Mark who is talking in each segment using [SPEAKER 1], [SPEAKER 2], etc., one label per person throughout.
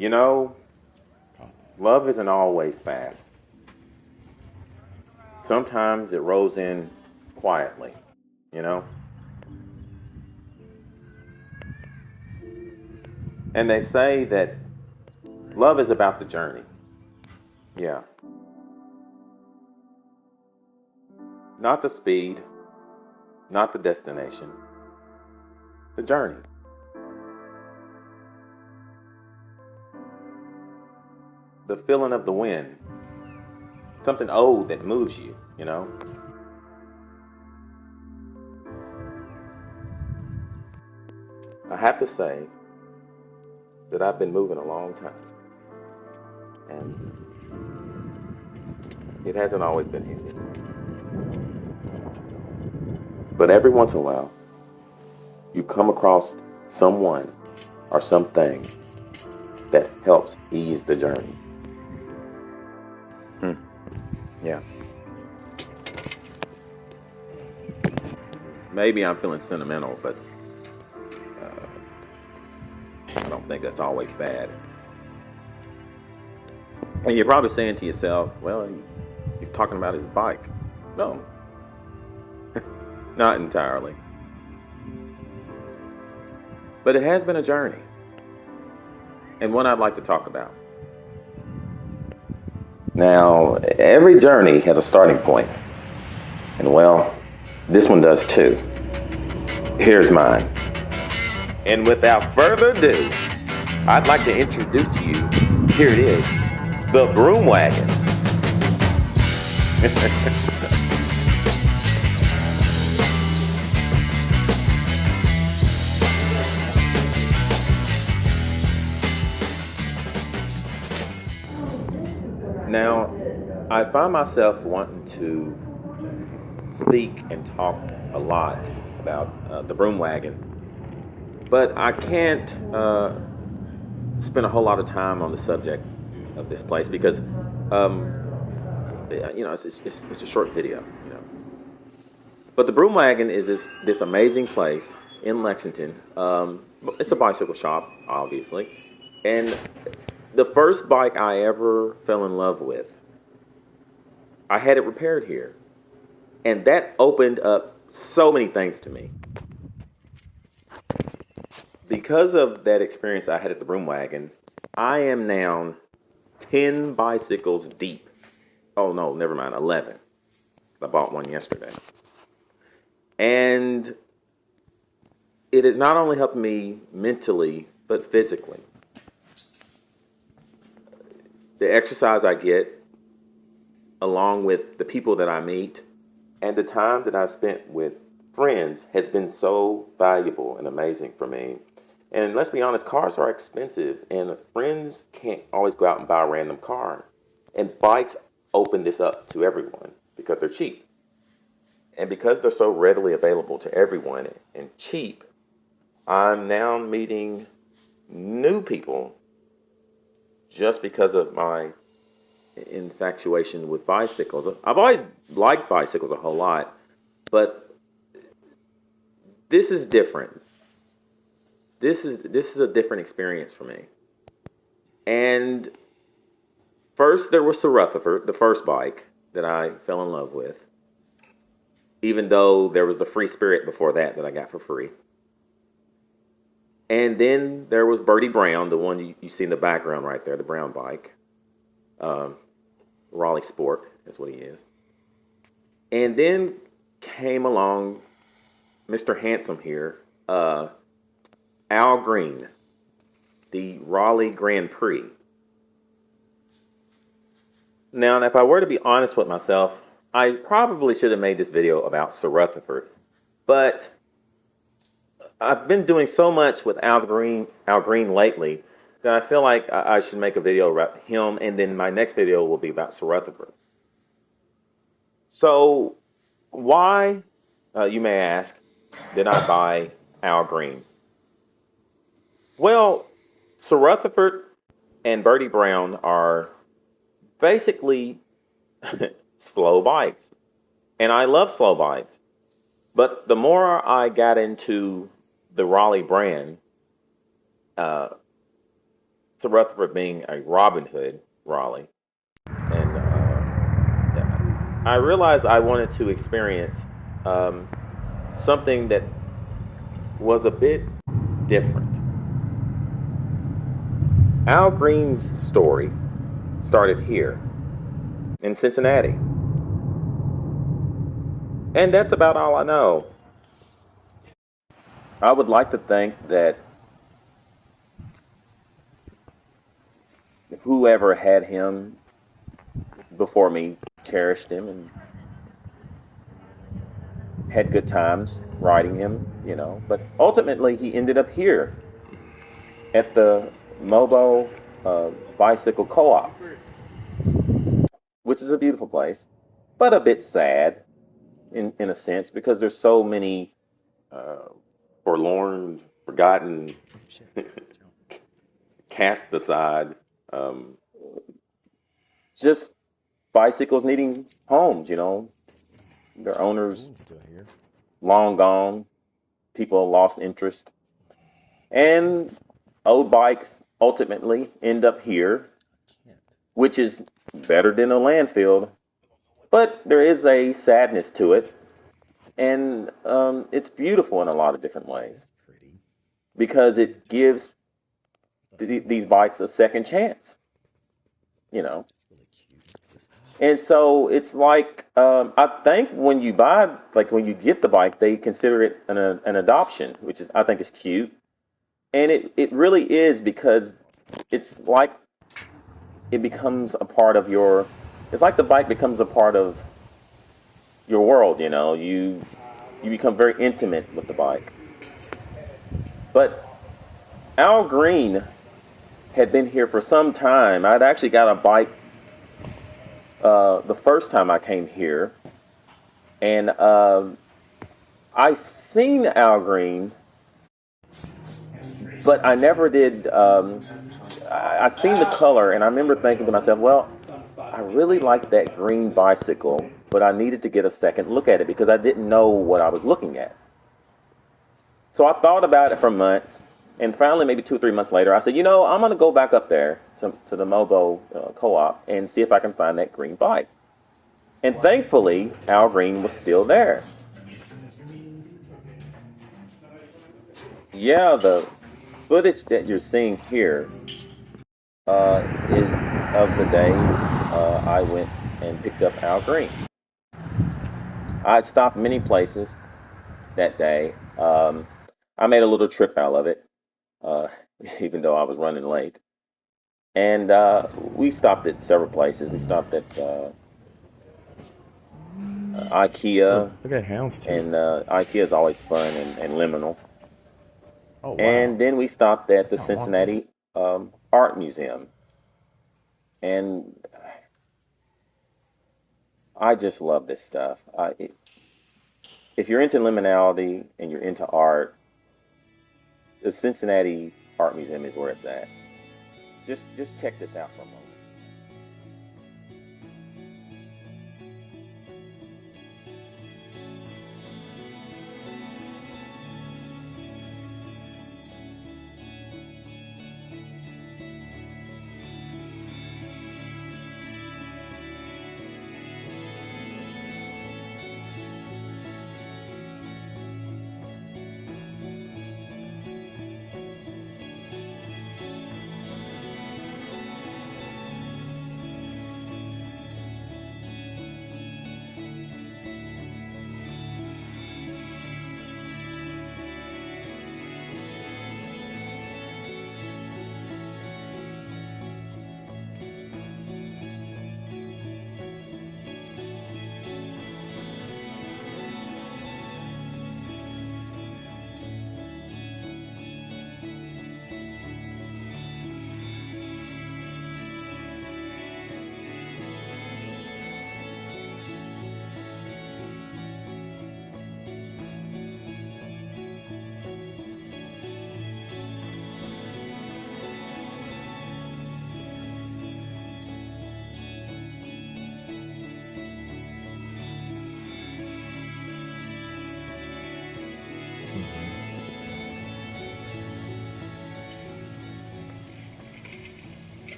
[SPEAKER 1] You know, love isn't always fast. Sometimes it rolls in quietly, you know? And they say that love is about the journey. Yeah. Not the speed, not the destination, the journey. The feeling of the wind, something old that moves you, you know? I have to say that I've been moving a long time, and it hasn't always been easy. But every once in a while, you come across someone or something that helps ease the journey. Hmm. Yeah. Maybe I'm feeling sentimental, but I don't think that's always bad. And you're probably saying to yourself, well, he's talking about his bike. No, not entirely. But it has been a journey, and one I'd like to talk about. Now, every journey has a starting point, and well, this one does too. Here's mine. And without further ado, I'd like to introduce to you, here it is, the Broom Wagon. Now, I find myself wanting to speak and talk a lot about the Broom Wagon, but I can't spend a whole lot of time on the subject of this place because, um, it's a short video, you know. But the Broom Wagon is this amazing place in Lexington. It's a bicycle shop, obviously, and the first bike I ever fell in love with, I had it repaired here, and that opened up so many things to me. Because of that experience I had at the Broom Wagon, I am now 10 bicycles deep. Oh no, never mind, 11. I bought one yesterday. And it has not only helped me mentally, but physically. The exercise I get, along with the people that I meet, and the time that I spent with friends has been so valuable and amazing for me. And let's be honest, cars are expensive, and friends can't always go out and buy a random car. And bikes open this up to everyone because they're cheap. And because they're so readily available to everyone and cheap, I'm now meeting new people just because of my infatuation with bicycles. I've always liked bicycles a whole lot, but this is different. This is a different experience for me. And first there was the Rutherford, the first bike that I fell in love with, even though there was the Free Spirit before that I got for free. And then there was Bertie Brown, the one you see in the background right there, the brown bike. Um, Raleigh Sport is what he is. And then came along Mr. Handsome here, Al Green, the Raleigh Grand Prix. Now, if I were to be honest with myself, I probably should have made this video about Sir Rutherford, but I've been doing so much with Al Green lately that I feel like I should make a video about him, and then my next video will be about Sir Rutherford. So, why, you may ask, did I buy Al Green? Well, Sir Rutherford and Bertie Brown are basically slow bikes. And I love slow bikes. But the more I got into the Raleigh brand, uh, to Rutherford being a Robin Hood Raleigh, and I realized I wanted to experience um, something that was a bit different. Al Green's story started here in Cincinnati, and that's about all I know. I would like to think that whoever had him before me cherished him and had good times riding him, but ultimately he ended up here at the Mobo Bicycle Co-op, which is a beautiful place, but a bit sad in a sense because there's so many uh, forlorn, forgotten, cast aside, um, just bicycles needing homes. Their owners long gone, people lost interest, and old bikes ultimately end up here, which is better than a landfill, but there is a sadness to it, and it's beautiful in a lot of different ways because it gives these bikes a second chance, you know. And so it's like I think when you buy, like when you get the bike, they consider it an adoption, which is I think is cute, and it really is because it's like it becomes a part of your. It's like the bike becomes a part of your world. You become very intimate with the bike. But Al Green had been here for some time. I'd actually got a bike the first time I came here, and I seen Al Green, but I never did. I seen the color, and I remember thinking to myself, well, I really like that green bicycle, but I needed to get a second look at it because I didn't know what I was looking at. So I thought about it for months, and finally, maybe 2 or 3 months later, I said, I'm going to go back up there to the Mobo Co-op and see if I can find that green bike. And thankfully, Al Green was still there. Yeah, the footage that you're seeing here is of the day I went and picked up Al Green. I'd stopped many places that day. I made a little trip out of it, uh, even though I was running late. And we stopped at several places. We stopped at
[SPEAKER 2] Oh,
[SPEAKER 1] IKEA,
[SPEAKER 2] look at houndstooth.
[SPEAKER 1] and IKEA is always fun and liminal.
[SPEAKER 2] Oh, wow.
[SPEAKER 1] And then we stopped at the
[SPEAKER 2] I want this.
[SPEAKER 1] Cincinnati Art Museum. And I just love this stuff. If you're into liminality and you're into art, the Cincinnati Art Museum is where it's at. Just check this out for a moment.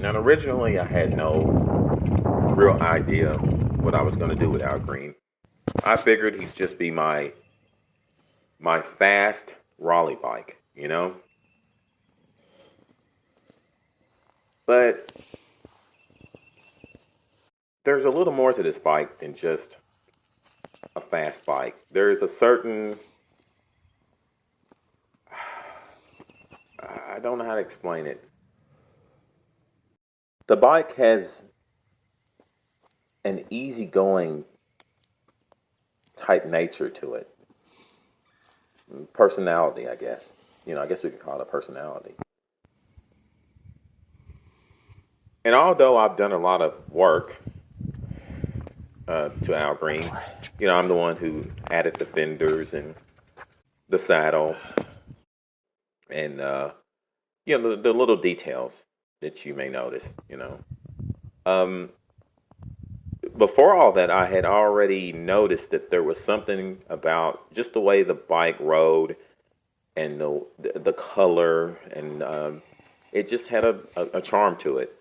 [SPEAKER 1] And originally, I had no real idea what I was going to do with Al Green. I figured he'd just be my fast Raleigh bike, you know? But there's a little more to this bike than just a fast bike. There's a certain, I don't know how to explain it. The bike has an easygoing type nature to it. Personality, I guess. I guess we could call it a personality. And although I've done a lot of work to Al Green, I'm the one who added the fenders and the saddle and, the little details that you may notice. Um, Before all that, I had already noticed that there was something about just the way the bike rode and the color, and it just had a charm to it.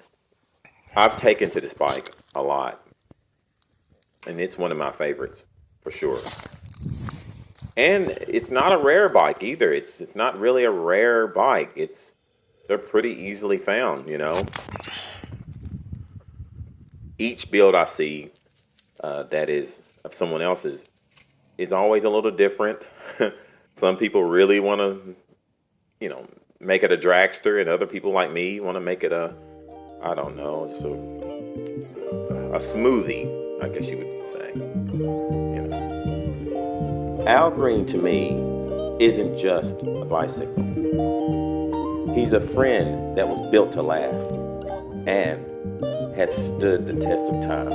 [SPEAKER 1] I've taken to this bike a lot, and it's one of my favorites for sure. And it's not a rare bike either. It's not really a rare bike. They're pretty easily found. Each build I see that is of someone else's is always a little different. Some people really want to, make it a dragster, and other people like me want to make it I don't know, just a smoothie, I guess you would say. Al Green to me isn't just a bicycle. He's a friend that was built to last and has stood the test of time.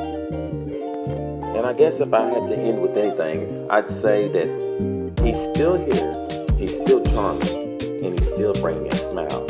[SPEAKER 1] And I guess if I had to end with anything, I'd say that he's still here, he's still charming, and he's still bringing a smile